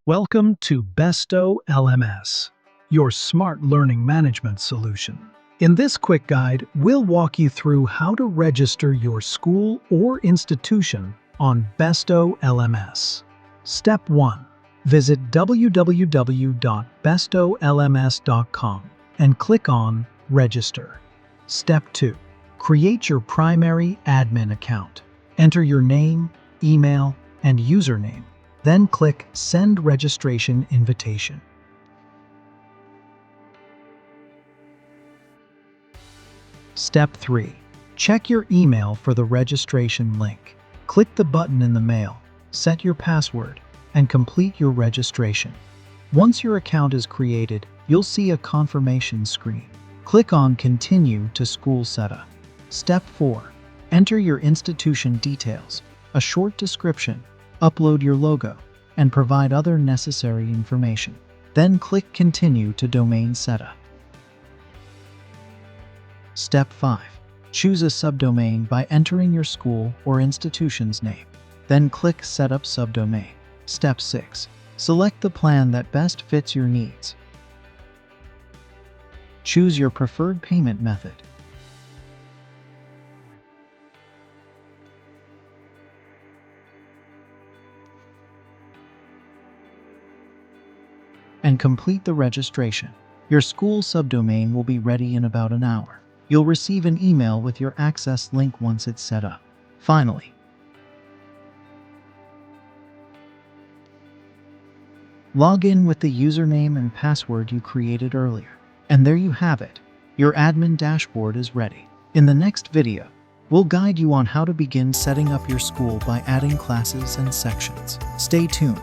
Welcome to Besto LMS, your smart learning management solution. In this quick guide, we'll walk you through how to register your school or institution on Besto LMS. Step 1. Visit www.bestolms.com and click on Register. Step 2. Create your primary admin account. Enter your name, email, and username. Then click Send Registration Invitation. Step 3. Check your email for the registration link. Click the button in the mail, set your password, and complete your registration. Once your account is created, you'll see a confirmation screen. Click on Continue to School Setup. Step 4. Enter your institution details, a short description, upload your logo, and provide other necessary information. Then click Continue to Domain Setup. Step 5. Choose a subdomain by entering your school or institution's name. Then click Set up Subdomain. Step 6. Select the plan that best fits your needs. Choose your preferred payment method. And complete the registration. Your school subdomain will be ready in about an hour. You'll receive an email with your access link once it's set up. Finally, log in with the username and password you created earlier. And there you have it. Your admin dashboard is ready. In the next video, we'll guide you on how to begin setting up your school by adding classes and sections. Stay tuned.